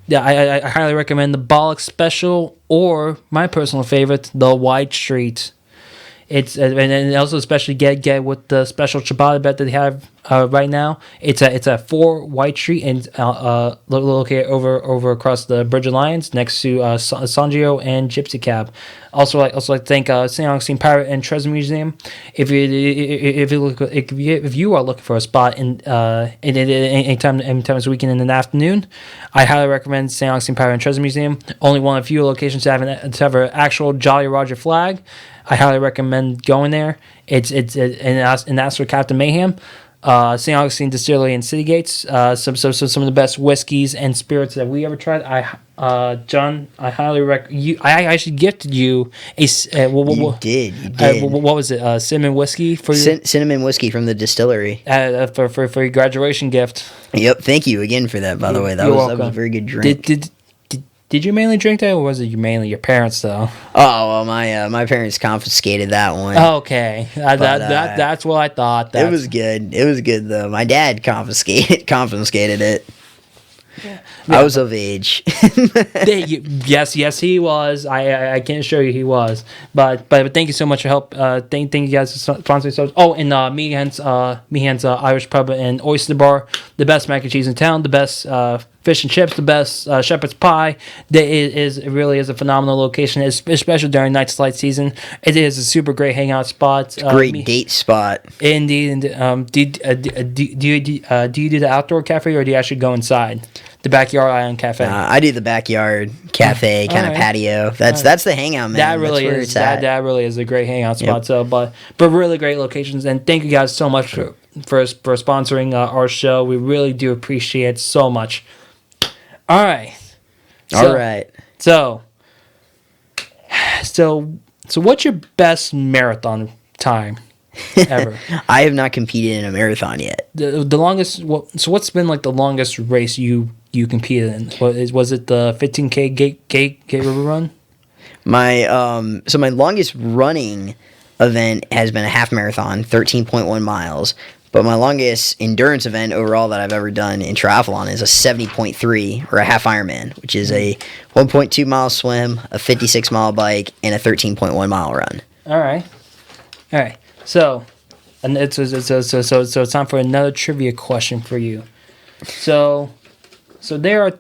Yeah, I highly recommend the Bollox Special or my personal favorite, the White Street. It's and also especially get with the special ciabatta bet that they have right now. It's a 4 White Street and located over across the Bridge Alliance next to Sangio and Gypsy Cab. Also like to thank St. Augustine Pirate and Treasure Museum. If you are looking for a spot in anytime this weekend in the afternoon, I highly recommend St. Augustine Pirate and Treasure Museum. Only one of few locations to have an actual Jolly Roger flag. I highly recommend going there. And that's for Captain Meehan. St. Augustine Distillery and City Gates. Some of the best whiskeys and spirits that we ever tried. John, I highly recommend you. I actually gifted you a. You did. What was it? Cinnamon whiskey for your cinnamon whiskey from the distillery. For your graduation gift. Yep. Thank you again for that. By the way, that was a very good drink. Did you mainly drink that, or was it mainly your parents though? Oh well, my parents confiscated that one. Okay, that's what I thought. It was good. It was good though. My dad confiscated it. Yeah. I was of age. Yes, he was. I can assure you he was. But thank you so much for help. Thank you guys for sponsoring. Oh, and Meehan's Irish Pub and Oyster Bar, the best mac and cheese in town, the best fish and chips, the best shepherd's pie. It really is a phenomenal location, especially during Night's Light season. It is a super great hangout spot. Great date spot. Indeed. Do you do the outdoor cafe, or do you actually go inside? The backyard island cafe. I do the backyard cafe kind of patio. That's the hangout, man. That really is. That really is a great hangout spot. Yep. So, but really great locations. And thank you guys so much for sponsoring our show. We really do appreciate it so much. All right. So what's your best marathon time ever? I have not competed in a marathon yet. The longest. So what's been like the longest race you competed in? Was it the 15K Gate River Run? My longest running event has been a half marathon, 13.1 miles. But my longest endurance event overall that I've ever done in triathlon is a 70.3 or a half Ironman, which is a 1.2 mile swim, a 56 mile bike, and a 13.1 mile run. All right. So it's time for another trivia question for you. So there are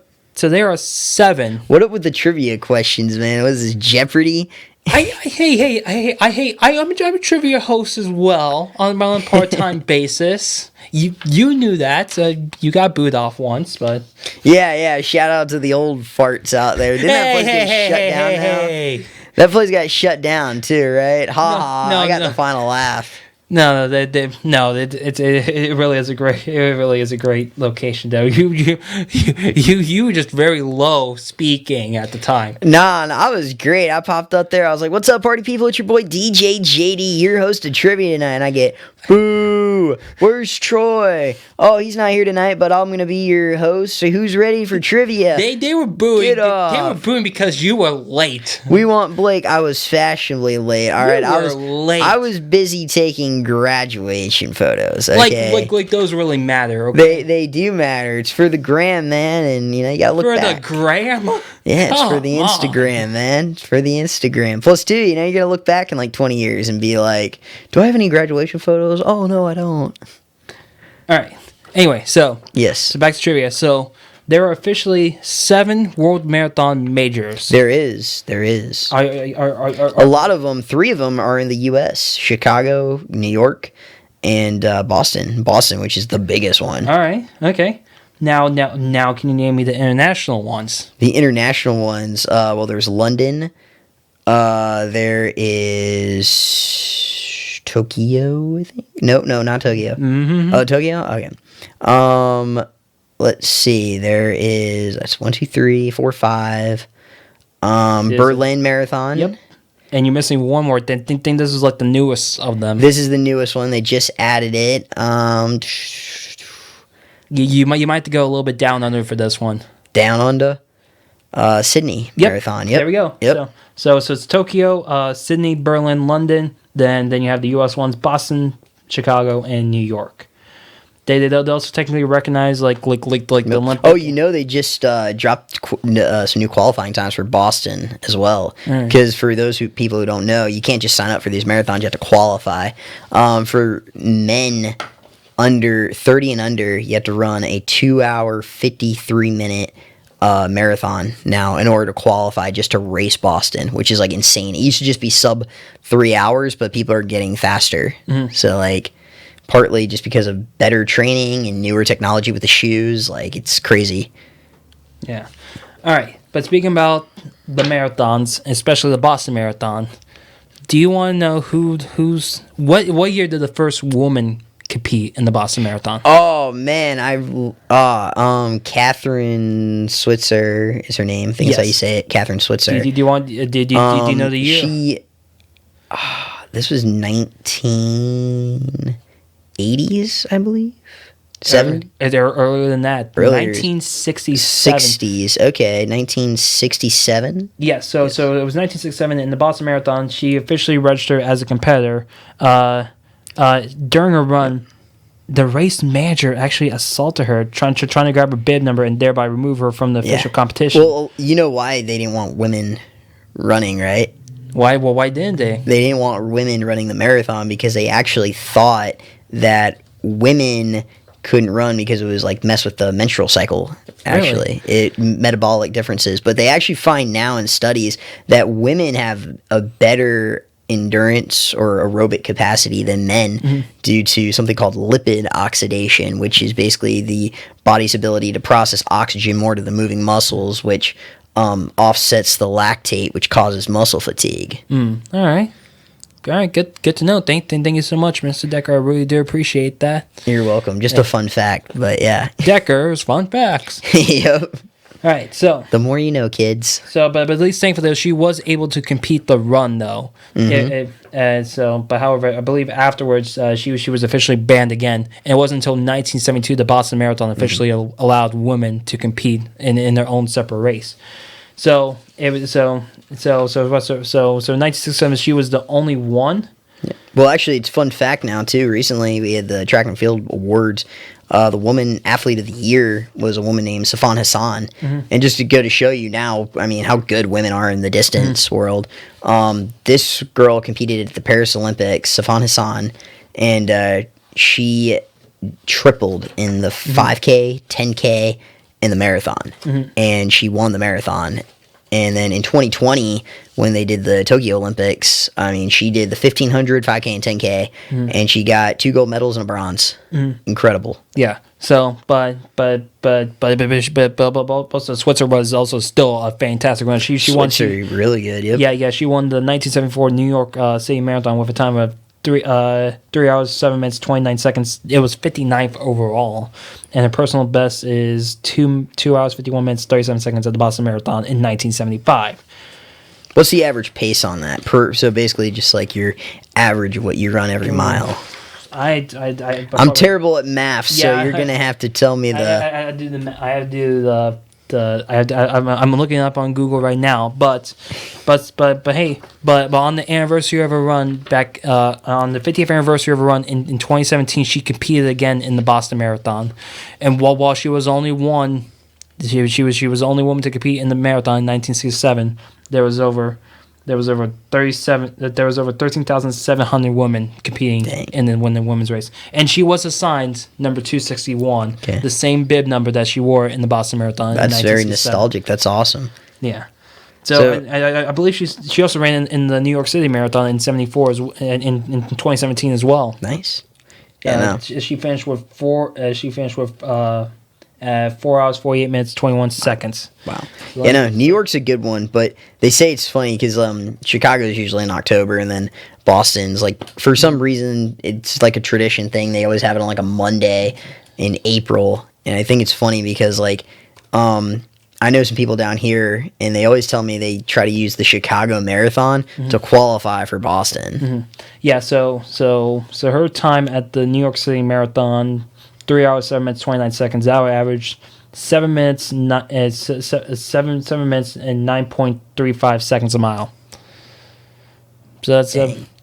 7. What up with the trivia questions, man? What is this, Jeopardy? I'm a trivia host as well on my own part-time basis. You knew that. You got booed off once, but yeah. Shout out to the old farts out there. Didn't that place get shut down now? That place got shut down too, right? I got the final laugh. No, it really is a great location though. You were just very low speaking at the time. Nah, I was great. I popped up there. I was like, "What's up, party people? It's your boy DJ JD, your host of trivia tonight." And I get, "Boo! Where's Troy? Oh, he's not here tonight, but I'm gonna be your host. So who's ready for trivia?" They were booing. They were booing because you were late. We want Blake. I was fashionably late. All right, I was late. I was busy taking graduation photos. Okay? Like those really matter. Okay? They do matter. It's for the gram, man, and you gotta look back. For the gram? Yeah, it's for the Instagram, man. It's for the Instagram. Plus, too, you gotta look back in like 20 years and be like, "Do I have any graduation photos? Oh no, I don't." All right. Anyway, yes. So back to trivia. So there are officially 7 World Marathon majors. There is. A lot of them, 3 of them are in the U.S. Chicago, New York, and Boston. Boston, which is the biggest one. All right. Okay. Now, can you name me the international ones? The international ones, there's London. There is Tokyo, I think. No, not Tokyo. Mm-hmm. Oh, Tokyo. Okay. Let's see. There is that's 1, 2, 3, 4, 5. Berlin Marathon. Yep. And you're missing one more. I think this is like the newest of them. This is the newest one. They just added it. You might have to go a little bit down under for this one. Down under. Sydney Marathon. Yep. There we go. Yep. So it's Tokyo, Sydney, Berlin, London. Then you have the U.S. ones: Boston, Chicago, and New York. They also technically recognize like the Olympic. Oh, they just dropped some new qualifying times for Boston as well. Because for those people who don't know, you can't just sign up for these marathons; you have to qualify. For men under 30 and under, you have to run a 2-hour 53-minute marathon now in order to qualify just to race Boston, which is like insane. It used to just be sub 3 hours, but people are getting faster. So like. Partly just because of better training and newer technology with the shoes. Like, it's crazy. Yeah. All right. But speaking about the marathons, especially the Boston Marathon, do you want to know what year did the first woman compete in the Boston Marathon? Oh, man. Catherine Switzer is her name. I think that's how you say it. Catherine Switzer. Do you know the year? This was 1980s, I believe. 70? They're earlier than that. Earlier. 1967. 60s. Okay, 1967. Yeah, so it was 1967 in the Boston Marathon. She officially registered as a competitor. During her run, the race manager actually assaulted her, trying to grab her bib number and thereby remove her from the official competition. Well, you know why they didn't want women running, right? Why? Well, why didn't they? They didn't want women running the marathon because they actually thought that women couldn't run because it was like mess with the menstrual cycle. Actually, metabolic differences. But they actually find now in studies that women have a better endurance or aerobic capacity than men due to something called lipid oxidation, which is basically the body's ability to process oxygen more to the moving muscles, which offsets the lactate, which causes muscle fatigue. All right. Good to know. Thank you so much, Mr. Decker. I really do appreciate that. You're welcome. Just a fun fact, but yeah. Decker's fun facts. Yep. All right, so the more you know, kids. So, but at least thankfully, she was able to compete the run though. But however, I believe afterwards she was officially banned again, and it wasn't until 1972 the Boston Marathon officially allowed women to compete in their own separate race. So it was so 1967 she was the only one. Yeah. Well, actually, it's a fun fact now too. Recently, we had the track and field awards. The woman athlete of the year was a woman named Safan Hassan. And just to go to show you now, I mean, how good women are in the distance world. This girl competed at the Paris Olympics, Safan Hassan, and she tripled in the 5K, 10K, and the marathon. And she won the marathon. And then in 2020, when they did the Tokyo Olympics, I mean, she did the 1500, 5K, and 10K, and she got 2 gold medals and a bronze. Incredible. Yeah. So, but Switzer was also still a fantastic runner. She won. Really good. Yep. Yeah. She won the 1974 New York City Marathon with a time of 3 hours 7 minutes 29 seconds. It was 59th overall, and her personal best is 2 hours 51 minutes 37 seconds at the Boston Marathon in 1975. What's the average pace on that? So basically, just like your average of what you run every mile. I'm terrible at math, so you're gonna have to tell me I'm looking up on Google right now, but on the anniversary of her run back on the 50th anniversary of her run in 2017, she competed again in the Boston Marathon, and while she was only one, she was the only woman to compete in the marathon in 1967. There was over 13,700 women competing in the women's race, and she was assigned number 261, the same bib number that she wore in the Boston Marathon. That's very nostalgic. That's awesome. Yeah. So I believe she also ran in the New York City Marathon in 74 in 2017 as well. Nice. Yeah. She finished with 4 hours, 48 minutes, 21 seconds. Wow. Yeah, no, New York's a good one, but they say it's funny because Chicago is usually in October, and then Boston's like, for some reason, it's like a tradition thing. They always have it on like a Monday in April, and I think it's funny because like, I know some people down here, and they always tell me they try to use the Chicago Marathon to qualify for Boston. Yeah, so her time at the New York City Marathon, 3 hours, 7 minutes, 29 seconds. Our average 7 minutes, 7 minutes and 9.35 seconds a mile. So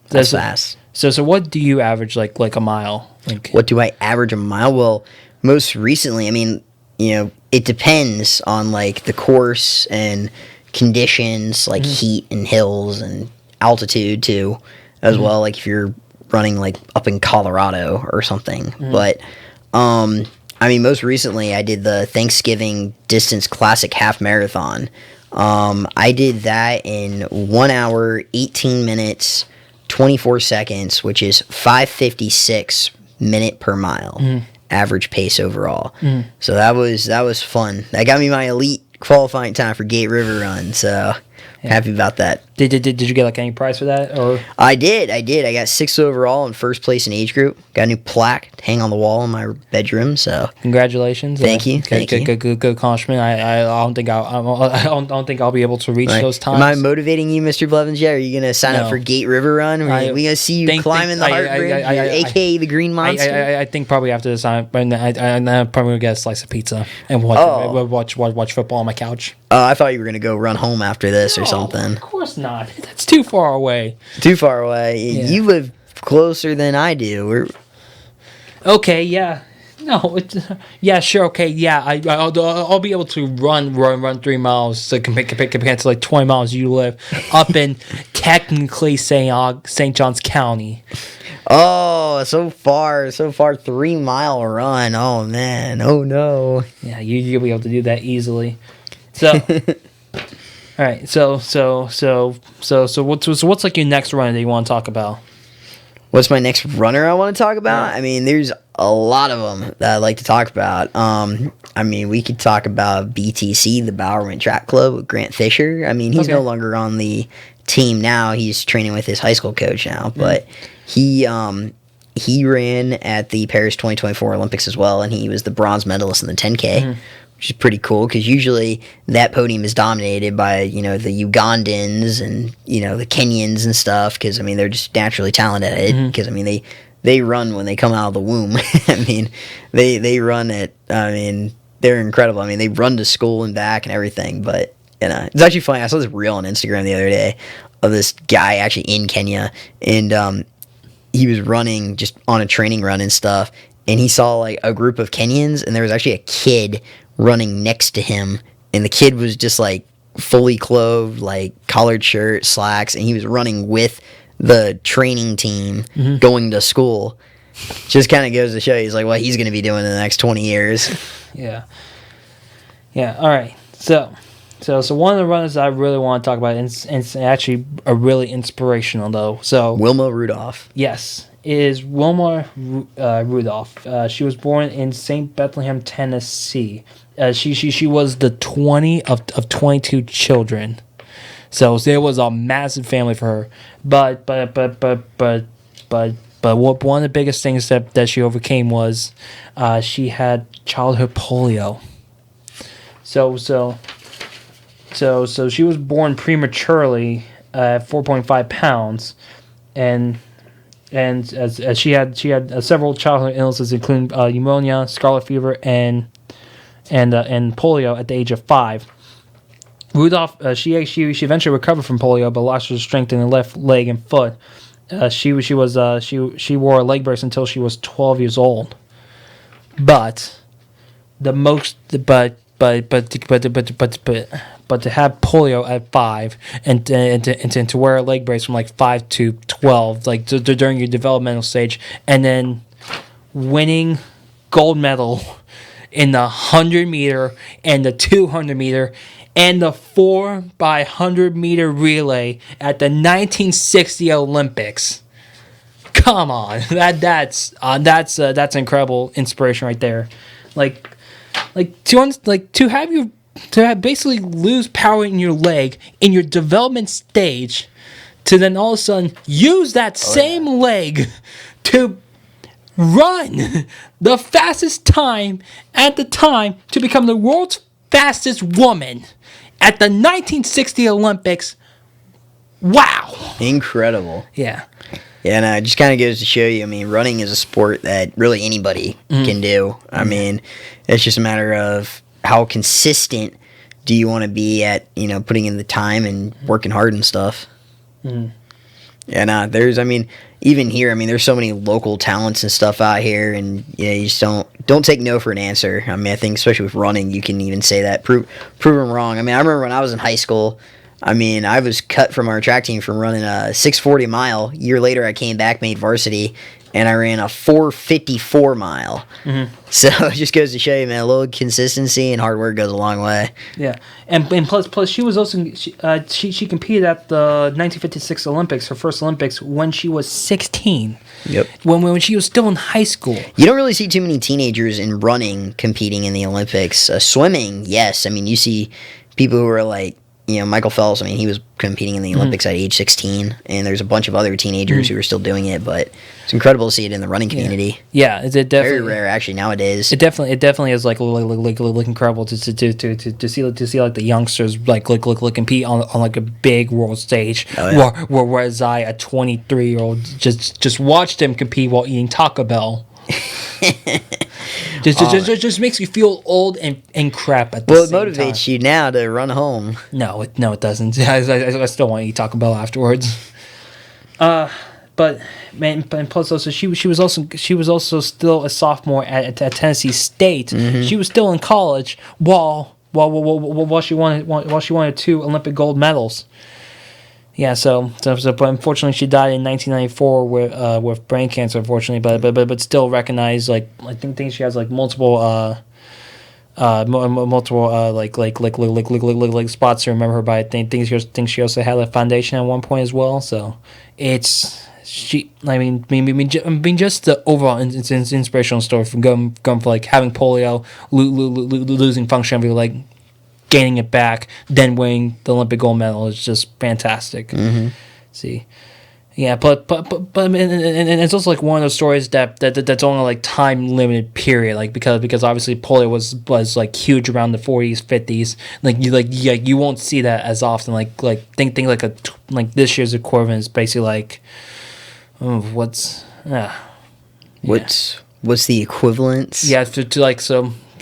that's fast. So what do you average like a mile? Like, What do I average a mile? Well, most recently, I mean, it depends on like the course and conditions, like heat and hills and altitude too, as well. Like if you're running like up in Colorado or something, but I mean, most recently I did the Thanksgiving Distance Classic Half Marathon. I did that in 1 hour, 18 minutes, 24 seconds, which is 5:56 minute per mile average pace overall. So that was fun. That got me my elite qualifying time for Gate River Run. So happy about that. Did you get like any prize for that? Or I did. I got 6th overall in first place in age group. Got a new plaque to hang on the wall in my bedroom. So congratulations! Thank you. Good accomplishment. I don't think I'll be able to reach those times. Am I motivating you, Mr. Blevins? Yet? Are you gonna sign up for Gate River Run? Are we gonna see you climbing the Heart Bridge, aka the Green Monster? I think probably after this, I'm probably gonna get a slice of pizza and watch football on my couch. I thought you were gonna go run home after this or something. Of course not. That's too far away. Too far away. Yeah. You live closer than I do. Okay, yeah. No, yeah, sure, okay, yeah. I'll be able to run 3 miles compared to like 20 miles you live up in technically St. Johns County. Oh, so far, 3 mile run. Oh man, oh no. Yeah, you'll be able to do that easily. So, all right. So what's like your next run that you want to talk about? What's my next runner I want to talk about? I mean, there's a lot of them that I'd like to talk about. I mean, we could talk about BTC, the Bowerman Track Club with Grant Fisher. I mean, he's no longer on the team now. He's training with his high school coach now, but he ran at the Paris 2024 Olympics as well, and he was the bronze medalist in the 10K. Which is pretty cool because usually that podium is dominated by the Ugandans and the Kenyans and stuff because I mean they're just naturally talented at it because I mean they run when they come out of the womb. I mean they run it. I mean they're incredible. I mean they run to school and back and everything. But it's actually funny. I saw this reel on Instagram the other day of this guy actually in Kenya and he was running just on a training run and stuff and he saw like a group of Kenyans and there was actually a kid running next to him and the kid was just like fully clothed, like collared shirt, slacks, and he was running with the training team going to school. Just kind of goes to show you he's like what he's going to be doing in the next 20 years. Yeah all right, so one of the runners I really want to talk about, and it's actually a really inspirational though. So Wilma Rudolph. Yes, is Wilma Rudolph. She was born in St. Bethlehem, Tennessee. She was the 20 of 22 children, so there was a massive family for her. But one of the biggest things that she overcame was she had childhood polio. So she was born prematurely at 4.5 pounds, and as she had several childhood illnesses, including pneumonia, scarlet fever, and polio at the age of 5. Rudolph, she eventually recovered from polio, but lost her strength in her left leg and foot. She wore a leg brace until she was 12 years old. But to have polio at 5 and to wear a leg brace from like 5 to 12, like during your developmental stage, and then winning gold medal in the 100 meter and the 200 meter and the 4x100 meter relay at the 1960 Olympics. Come on, that's incredible inspiration right there. Like to have you to have basically lose power in your leg in your development stage, to then all of a sudden use that same leg to run the fastest time at the time to become the world's fastest woman at the 1960 Olympics. Wow. Incredible. Yeah. Yeah, no, it just kind of goes to show you, I mean, running is a sport that really anybody can do. I mean, it's just a matter of how consistent do you want to be at, putting in the time and working hard and stuff. Yeah, there's, I mean, even here, I mean, there's so many local talents and stuff out here, and you just don't take no for an answer. I mean, I think especially with running, you can even say that, prove them wrong. I mean, I remember when I was in high school, I mean, I was cut from our track team from running a 6:40 mile. A year later, I came back, made varsity, and I ran a 4:54 mile. So it just goes to show you, man, a little consistency and hard work goes a long way. Yeah, and plus she was also she competed at the 1956 Olympics, her first Olympics, when she was 16. Yep. When she was still in high school. You don't really see too many teenagers in running competing in the Olympics. Swimming, yes. I mean, you see people who are like, Michael Phelps, I mean, he was competing in the Olympics at age 16, and there's a bunch of other teenagers who are still doing it, but it's incredible to see it in the running community. Yeah, it definitely very rare actually nowadays. It definitely is like incredible to see like the youngsters like compete on like a big world stage. Whereas I, a 23-year-old, just watched them compete while eating Taco Bell. Just makes you feel old and crap at the same time. Well, it motivates you now to run home. No, it doesn't. I still want to eat Taco Bell afterwards. But plus also she was also still a sophomore at Tennessee State. She was still in college while she wanted 2 Olympic gold medals. Yeah, so but unfortunately she died in 1994 with brain cancer, unfortunately, but still recognized, like, I think she has like multiple spots to remember her by. I think she also had a foundation at one point as well. So just the overall it's an inspirational story from going from like having polio, losing function, like gaining it back, then winning the Olympic gold medal is just fantastic. See, yeah, but and it's also like one of those stories that's only like time limited period, like because obviously polio was like huge around the 40s, 50s. You won't see that as often. Like think like this year's equivalent is basically like what's the equivalence? Yeah, to like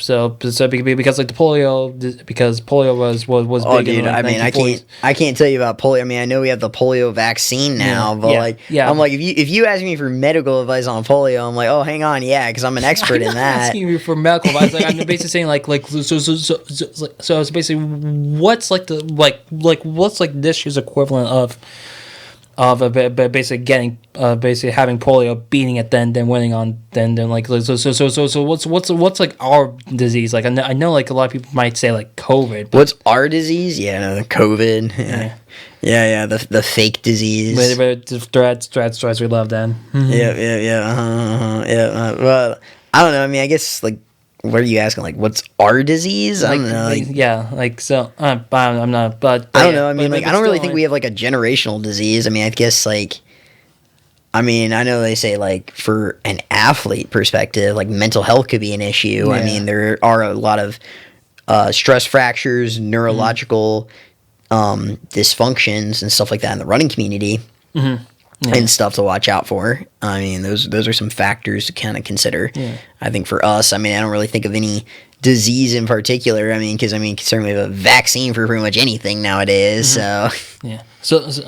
So because like the polio, because polio was big in the, like, I mean, 1940s. I can't tell you about polio. I mean, I know we have the polio vaccine now, but I'm like, if you ask me for medical advice on polio, I'm like, oh, hang on, because I'm an expert in that. Asking you for medical advice, like, I'm basically saying like so it's basically what's like the what's like this year's equivalent of basically getting basically having polio, beating it, then winning on then like so what's like our disease? Like I know like a lot of people might say like COVID. What's our disease? Yeah, no, COVID. Yeah, the fake disease. But threats, we love that. Well, I don't know. I mean, I guess like, what are you asking? Like, what's our disease? I don't know. I'm not. But I don't know. I mean, like, I don't really think we have like a generational disease. I mean, I guess like, I know they say like for an athlete perspective, like mental health could be an issue. Yeah. I mean, there are a lot of stress fractures, neurological dysfunctions, and stuff like that in the running community. And stuff to watch out for. I mean, those are some factors to kind of consider. I think for us, I mean, I don't really think of any disease in particular. I mean, because certainly we have a vaccine for pretty much anything nowadays. So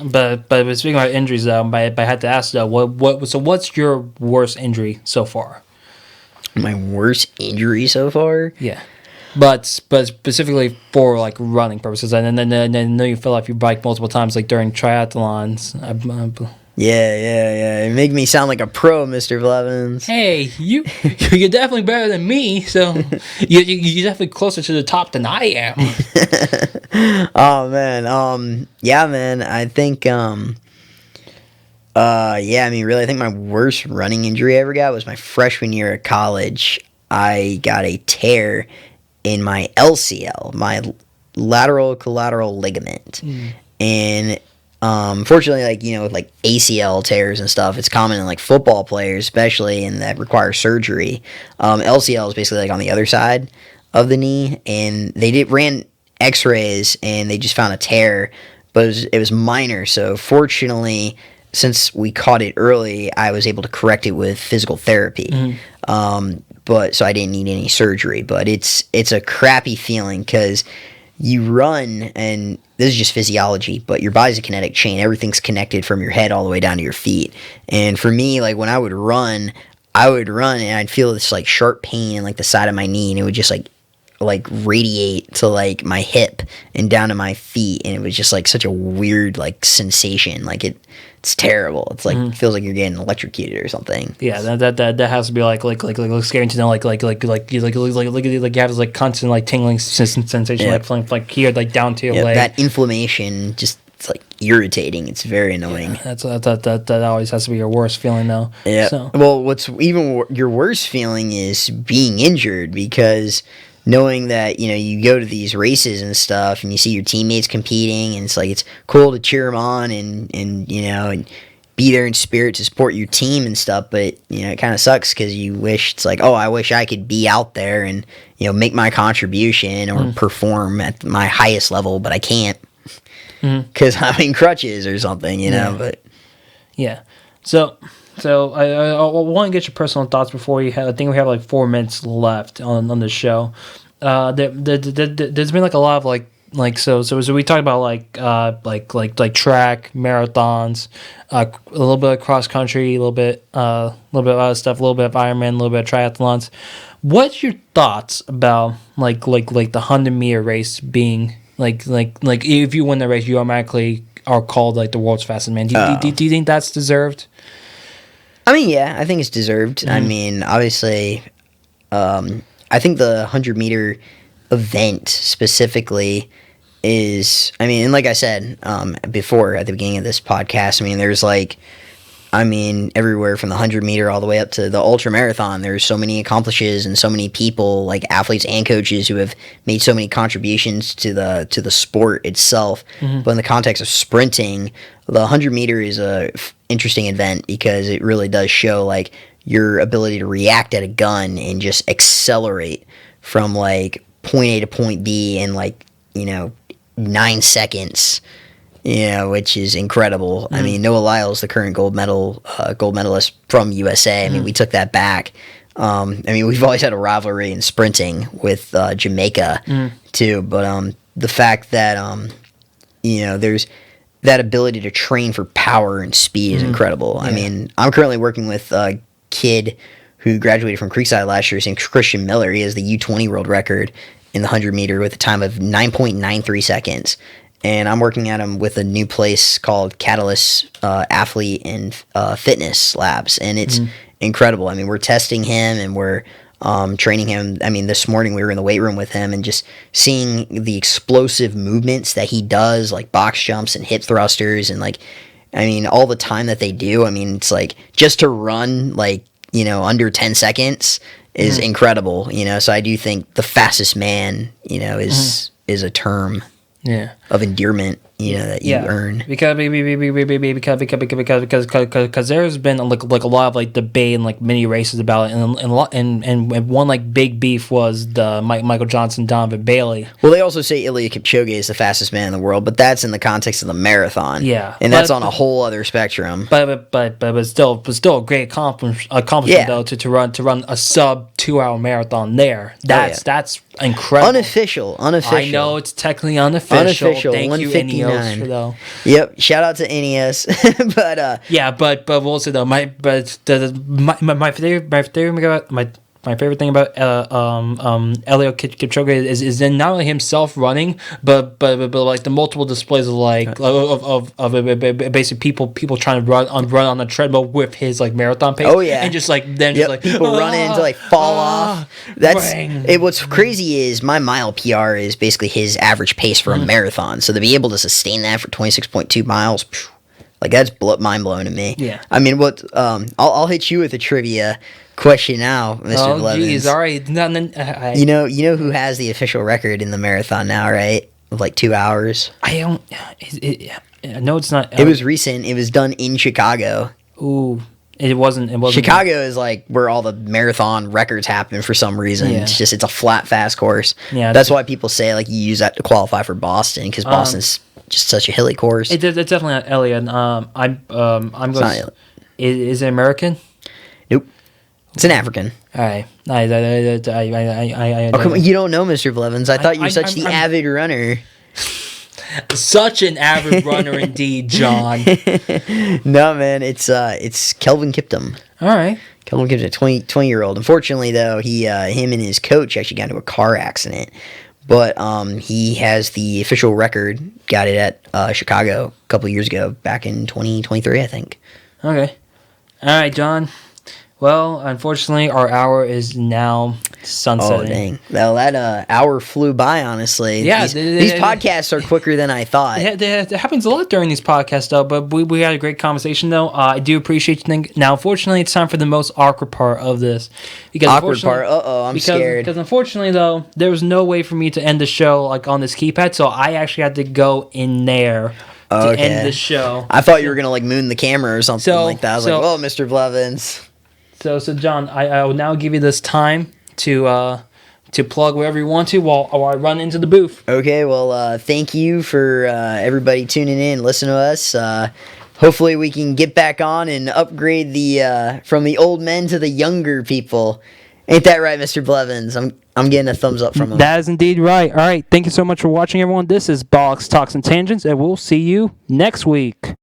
but speaking about injuries, though, I had to ask though, what's your worst injury so far? My worst injury so far? Yeah. But specifically for like running purposes, and then I know you fell off your bike multiple times, like during triathlons. Yeah. You make me sound like a pro, Mr. Blevins. Hey, you're definitely better than me, so you're definitely closer to the top than I am. Oh man, yeah, man. I think, really, I think my worst running injury I ever got was my freshman year at college. I got a tear in my LCL, my lateral collateral ligament, and fortunately, like, with like ACL tears and stuff, it's common in like football players, especially, and that require surgery. LCL is basically like on the other side of the knee, and they ran X-rays and they just found a tear, but it was minor. So fortunately, since we caught it early, I was able to correct it with physical therapy. But so I didn't need any surgery. But it's a crappy feeling because you run, and this is just physiology, but your body's a kinetic chain. Everything's connected from your head all the way down to your feet. And for me, like when I would run and I'd feel this like sharp pain in like the side of my knee, and it would just like radiate to like my hip and down to my feet, and it was just like such a weird like sensation. Like it's terrible. It's like feels like you're getting electrocuted or something. Yeah, that has to be like scary to know, like you have this like constant like tingling sensation, like here, like down to your leg. That inflammation, just it's like irritating. It's very annoying. Yeah, that always has to be your worst feeling, though. Yeah. So. Well, what's even your worst feeling is being injured, because knowing that you go to these races and stuff and you see your teammates competing, and it's like it's cool to cheer them on and and be there in spirit to support your team and stuff, but it kind of sucks because you wish, it's like, oh, I wish I could be out there and make my contribution or perform at my highest level, but I can't because I'm in crutches or something, but yeah. So I want to get your personal thoughts before I think we have like 4 minutes left on the show. There's been like a lot of so we talked about like track, marathons, a little bit of cross country, a little bit of other stuff, a little bit of Ironman, a little bit of triathlons. What's your thoughts about like the 100-meter race being like if you win the race, you automatically are called like the world's fastest man? Do you think that's deserved? I mean, yeah, I think it's deserved. I mean, obviously, I think the 100-meter event specifically is, and like I said before at the beginning of this podcast, there's everywhere from the 100-meter all the way up to the ultra marathon. There's so many accomplishes and so many people, like athletes and coaches, who have made so many contributions to the sport itself. But in the context of sprinting, the 100-meter is a interesting event because it really does show like your ability to react at a gun and just accelerate from like point A to point B in 9 seconds. Which is incredible. Noah Lyle's the current gold medalist from USA. We took that back. We've always had a rivalry in sprinting with Jamaica too. But the fact that there's that ability to train for power and speed is incredible. Yeah. I'm currently working with a kid who graduated from Creekside last year. His name's Christian Miller. He has the U20 world record in the 100-meter with a time of 9.93 seconds. And I'm working at him with a new place called Catalyst Athlete and Fitness Labs. And it's incredible. We're testing him and we're training him. This morning we were in the weight room with him and just seeing the explosive movements that he does, like box jumps and hip thrusters and all the time that they do. It's like just to run under 10 seconds is incredible, So I do think the fastest man, is a term of endearment, that you earn. Because there's been like a lot of like debate and like many races about it, and one like big beef was the Michael Johnson, Donovan Bailey. Well, they also say Ilya Kipchoge is the fastest man in the world, but that's in the context of the marathon. Yeah, and that's on a whole other spectrum. But still a great accomplishment though to run a sub 2-hour marathon there. That's incredible. Unofficial. I know it's technically unofficial. Thank you, Ineos, though. Yep, shout out to Ineos. But but we'll say though, my favorite thing about Elio Kipchoge is then not only himself running, but like the multiple displays of basically people trying to run on a treadmill with his like marathon pace. Oh yeah, and just like then just like people running to like fall off. That's it. What's crazy is my mile PR is basically his average pace for a marathon. So to be able to sustain that for 26.2 miles. Like that's mind blowing to me. Yeah. I'll hit you with a trivia Question now, Mr. Oh, Blevins. geez. All right. You know who has the official record in the marathon now, right? Of like 2 hours. I don't. No, it's not. It was recent. It was done in Chicago. Ooh. It wasn't. Chicago is like where all the marathon records happen for some reason. Yeah. It's a flat, fast course. Yeah, That's why people say like you use that to qualify for Boston because Boston's just such a hilly course. It's definitely not Elliot. I'm going. Not Is it American? Nope. It's an African. All right. Oh, come on. You don't know Mr. Blevins. I thought you were such the avid runner. Such an avid runner indeed, John. No, man. It's Kelvin Kiptum. All right. Kelvin Kiptum, 20-year-old. Unfortunately, though, him and his coach actually got into a car accident. But he has the official record. Got it at Chicago a couple of years ago, back in 2023, I think. Okay. All right, John. Well, unfortunately, our hour is now sunsetting. Oh, dang. Well, that hour flew by, honestly. Yeah. These podcasts are quicker than I thought. It happens a lot during these podcasts, though, but we had a great conversation, though. I do appreciate you. Now, unfortunately, it's time for the most awkward part of this. Awkward part? I'm scared. Because, unfortunately, though, there was no way for me to end the show like on this keypad, so I actually had to go in there to end the show. I thought you were going to, like, moon the camera or something like that. I was like, well, Mr. Blevins. So John, I will now give you this time to plug wherever you want to while I run into the booth. Okay, well, thank you for everybody tuning in, listening to us. Hopefully we can get back on and upgrade the from the old men to the younger people. Ain't that right, Mr. Blevins? I'm getting a thumbs up from him. That is indeed right. All right, thank you so much for watching, everyone. This is Bollox, Talks, and Tangents, and we'll see you next week.